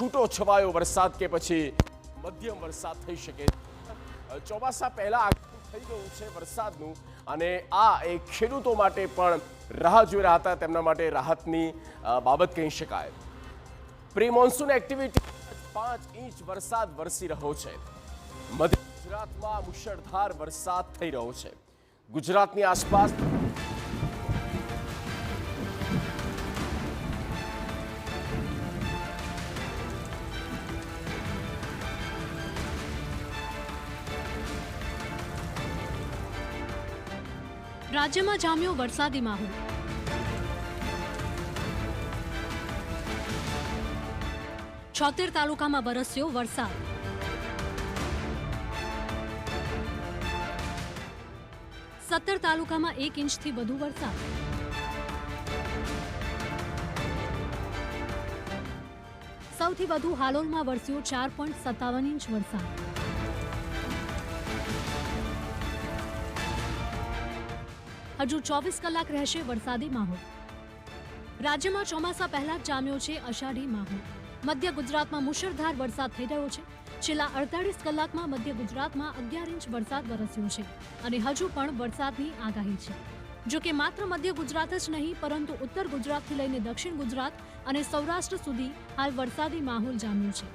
છૂટો છવાયો વરસાદ કે પછી મધ્યમ વરસાદ થઈ શકે। ચોમાસા પહેલા આગમન થઈ ગયું છે વરસાદનું અને આ એક ખેડૂતો માટે પણ રાહ જોઈ રહ્યા હતા, તેમના માટે રાહતની બાબત કહી શકાય। પ્રી મોન્સૂન એક્ટિવિટી 5 ઇંચ વરસાદ વરસી રહ્યો છે। મધ્ય ગુજરાતમાં મુશળધાર વરસાદ થઈ રહ્યો છે। ગુજરાતની આસપાસ રાજ્યમાં જામ્યો વરસાદી માહોલ। 76 તાલુકામાં વરસ્યો વરસાદ। સત્તર તાલુકામાં 1 ઇંચથી વધુ વરસાદ। સૌથી વધુ હાલોલમાં વરસ્યો 4.57 ઇંચ વરસાદ। હજુ 24 કલાક રહેશે વરસાદી માહોલ। રાજ્યમાં ચોમાસા પહેલા જ જામ્યો છે અષાઢી માહોલ। મધ્ય ગુજરાતમાં મુશળધાર વરસાદ થઈ રહ્યો છે। છેલ્લા 48 કલાકમાં મધ્ય ગુજરાતમાં 11 ઇંચ વરસાદ વરસ્યો છે અને હજુ પણ વરસાદની આગાહી છે। જો કે માત્ર મધ્ય ગુજરાત જ નહીં પરંતુ ઉત્તર ગુજરાતથી લઈને દક્ષિણ ગુજરાત અને સૌરાષ્ટ્ર સુધી હાલ વરસાદી માહોલ જામ્યો છે।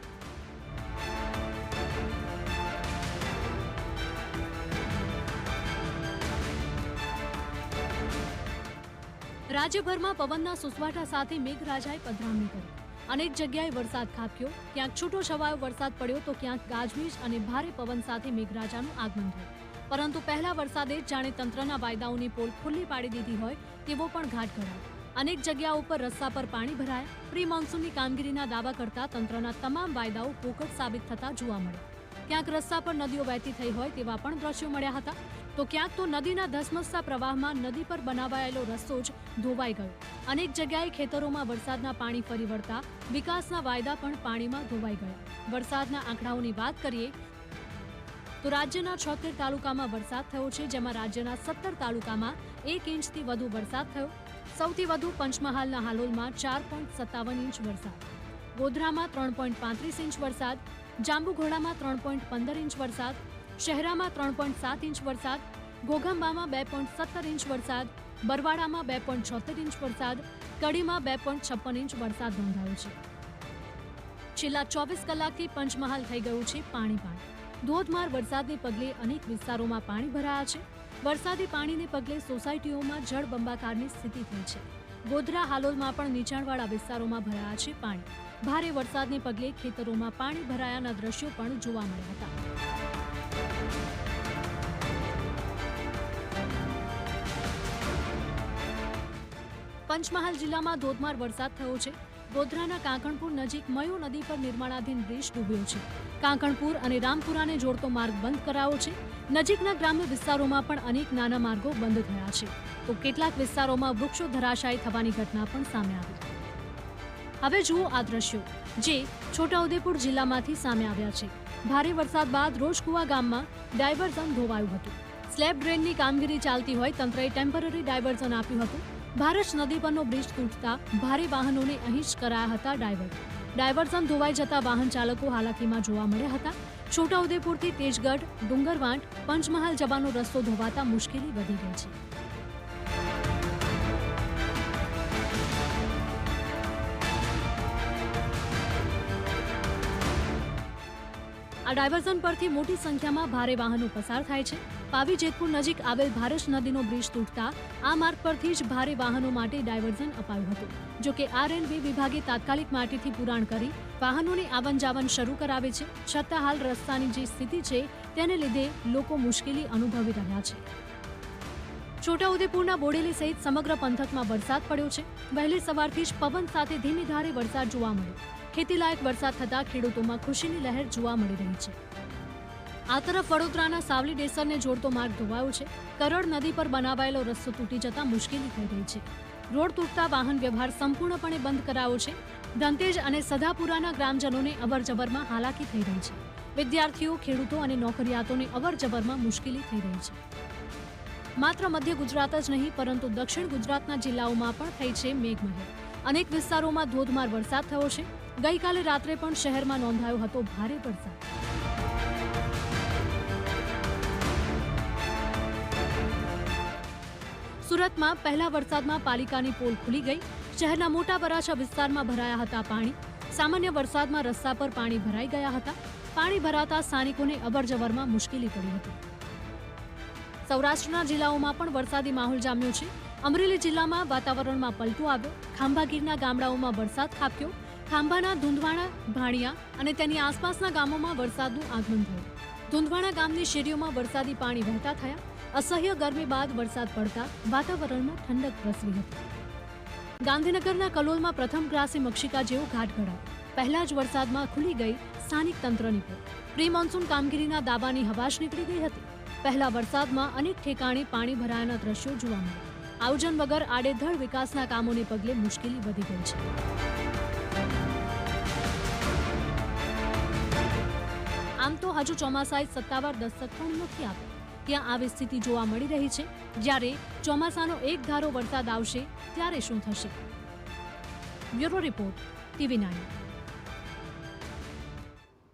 રાજ્યભરમાં પવનના સુસવાટા સાથે મેઘરાજાએ પધરામણી કરી। અનેક જગ્યાએ વરસાદ ખાબક્યો। ક્યાંક છૂટો છવાયો વરસાદ પડ્યો તો ક્યાંક ગાજવીજ અને ભારે પવન સાથે મેઘરાજાનું આગમન થયું। પરંતુ પહેલા વરસાદે જાણે તંત્રના વાયદાઓની પોલ ખુલ્લી પાડી દીધી હોય તેવો પણ ઘાટ ઘડાયો। અનેક જગ્યાઓ પર રસ્તા પર પાણી ભરાયા। પ્રી મોન્સૂનની કામગીરીના દાવા કરતા તંત્રના તમામ વાયદાઓ પોકળ સાબિત થતા જોવા મળ્યા। ક્યાંક રસ્તા પર નદીઓ વહેતી થઈ હોય તેવા પણ દ્રશ્યો મળ્યા હતા તો ક્યાંક તો નદીના ધસમસતા પ્રવાહમાં નદી પર બનાવાયેલો રસ્તો જ ધોવાઈ ગયો। અનેક જગ્યાએ ખેતરોમાં વરસાદના પાણી ફરી વળતા વિકાસના વાયદા પણ પાણીમાં ધોવાઈ ગયા। વરસાદના આંકડાઓની વાત કરીએ તો રાજ્યના 76 તાલુકામાં વરસાદ થયો છે, જેમાં રાજ્યના 17 તાલુકામાં 1 ઇંચથી વધુ વરસાદ થયો। સૌથી વધુ પંચમહાલના હાલોલમાં 4.57 ઇંચ વરસાદ, ગોધરામાં 3.35 ઇંચ વરસાદ, જાંબુઘોડામાં 3.15 ઇંચ વરસાદ, શહેરામાં 3.7 ઇંચ વરસાદ, ઘોઘંબામાં 2.17 ઇંચ વરસાદ, બરવાડામાં 2.76 ઇંચ વરસાદ, કડીમાં 2.56 ઇંચ વરસાદ નોંધાયો છે। છેલ્લા 24 કલાકથી પંચમહાલ થઈ ગયું છે પાણી। ધોધમાર વરસાદને પગલે અનેક વિસ્તારોમાં પાણી ભરાયા છે। વરસાદી પાણીને પગલે સોસાયટીઓમાં જળબંબાકારની સ્થિતિ થઈ છે। ગોધરા હાલોલમાં પણ નીચાણવાળા વિસ્તારોમાં ભરાયા છે પાણી। ભારે વરસાદને પગલે ખેતરોમાં પાણી ભરાયાના દ્રશ્યો પણ જોવા મળ્યા હતા। પંચમહાલ જિલ્લામાં ધોધમાર વરસાદ થયો છે। ગોધરાના કાંકણપુર નજીક મયો નદી પર નિર્માણાધીન બ્રિજ ડૂબ્યો છે। કાંકણપુર અને રામપુરાને જોડતો માર્ગ બંધ કરાયો છે। નજીકના ગ્રામ્ય વિસ્તારોમાં પણ અનેક નાના માર્ગો બંધ થયા છે તો કેટલાક વિસ્તારોમાં વૃક્ષો ધરાશાયી થવાની ઘટના પણ સામે આવી। હવે જુઓ આ દ્રશ્યો જે છોટાઉદેપુર જિલ્લામાંથી સામે આવ્યા છે। ભારે વરસાદ બાદ રોજકુવા ગામમાં ડાયવર્ઝન ધોવાયું હતું। સ્લેબ ડ્રેનની કામગીરી ચાલતી હોય તંત્રએ ટેમ્પરરી ડાયવર્ઝન આપ્યું હતું। ભારત નદી પરનો બ્રિજ તૂટતા ભારે વાહનોને અહીં જ કરાયા હતા ડાયવર્ટ। ડાયવર્ઝન ધોવાઈ જતા વાહન ચાલકો હાલાકીમાં જોવા મળ્યા હતા। છોટાઉદેપુરથી તેજગઢ, ડુંગરવાંટ, પંચમહાલ જવાનો રસ્તો ધોવાતા મુશ્કેલી વધી ગઈ છે। આ ડાયવર્ઝન પરથી મોટી સંખ્યામાં ભારે વાહનો પસાર થાય છે। પાવી જેતપુર નજીક આવેલ ભારત નદીનો બ્રિજ તૂટતા આ માર્ગ પરથી જ ભારે વાહનો માટે ડાયવર્ઝન અપાયું હતું। જો કે આરએનબી વિભાગે તાત્કાલિક માટીથી પુરાણ કરી વાહનોની આવન જાવન શરૂ કરાવે છે, છતાં હાલ રસ્તાની જે સ્થિતિ છે તેને લીધે લોકો મુશ્કેલી અનુભવી રહ્યા છે। છોટાઉદેપુરના બોડેલી સહિત સમગ્ર પંથકમાં વરસાદ પડ્યો છે। વહેલી સવારથી જ પવન સાથે ધીમી ધારે વરસાદ જોવા મળ્યો। ખેતીલાયક વરસાદ થતાં ખેડૂતોમાં ખુશીની લહેર જોવા મળી રહી છે। આ તરફ વડોદરાના સાવલી ડેસરને જોડતો માર્ગ ધોવાયો છે। કરડ નદી પર બનાવાયેલો રસ્તો તૂટી જતા મુશ્કેલી થઈ રહી છે। રોડ તૂટતા વાહન વ્યવહાર સંપૂર્ણપણે બંધ કરાયો છે। ધંતેજ અને સદાપુરાના ગ્રામજનોને અવરજવરમાં હાલાકી થઈ રહી છે। વિદ્યાર્થીઓ, ખેડૂતો અને નોકરિયાતોને અવરજવરમાં મુશ્કેલી થઈ રહી છે। માત્ર મધ્ય ગુજરાત જ નહીં પરંતુ દક્ષિણ ગુજરાતના જિલ્લાઓમાં પણ થઈ છે મેઘમહેર। અનેક વિસ્તારોમાં ધોધમાર વરસાદ થયો છે। ગઈકાલે રાત્રે પણ શહેરમાં નોંધાયો હતો ભારે વરસાદ. સુરતમાં પહેલા વરસાદમાં પાલિકાની પોલ ખુલી ગઈ. શહેરના મોટા વરાછા વિસ્તારમાં ભરાયા હતા પાણી. સામાન્ય વરસાદમાં રસ્તા પર પાણી ભરાઈ ગયા હતા. પાણી ભરાતા સ્થાનિકોને અવરજવરમાં મુશ્કેલી પડી હતી. સૌરાષ્ટ્રના જિલ્લાઓમાં પણ વરસાદી માહોલ જામ્યો છે. અમરેલી જિલ્લામાં વાતાવરણમાં પલટો આવ્યો. ખાંભાગીરના ગામડાઓમાં વરસાદ ખાબક્યો. ખાંભાના ધુંધવાણા, ભાણિયા અને તેની આસપાસના ગામોમાં વરસાદનું આગમન થયું. ધુંધવાણા ગામની શેરીઓમાં વરસાદી પાણી વહેતા થયા. અસહ્ય ગરમી બાદ વરસાદ પડતા વાતાવરણમાં ઠંડક પ્રસરી હતી. ગાંધીનગરના કલોલમાં પ્રથમ ગ્રાસી મક્ષિકા જેવો ઘાટ ઘડાયો. પહેલા જ વરસાદમાં ખુલી ગઈ સ્થાનિક તંત્રની પોલ. પ્રી મોન્સૂન કામગીરીના દાવાની હવાશ નીકળી ગઈ હતી. પહેલા વરસાદમાં અનેક ઠેકાણે પાણી ભરાયાના દ્રશ્યો જોવા મળ્યા. આયોજન વગર આડેધડ વિકાસના કામોને પગલે મુશ્કેલી વધી ગઈ છે. આમ તો હજુ ચોમાસાએ સત્તાવાર દસ્તક પણ નથી આપી. ત્યાં આવી સ્થિતિ જોવા મળી રહી છે. જ્યારે ચોમાસાનો એક ધારો વરસાદ આવશે ત્યારે શું થશે? Bureau report, TV9.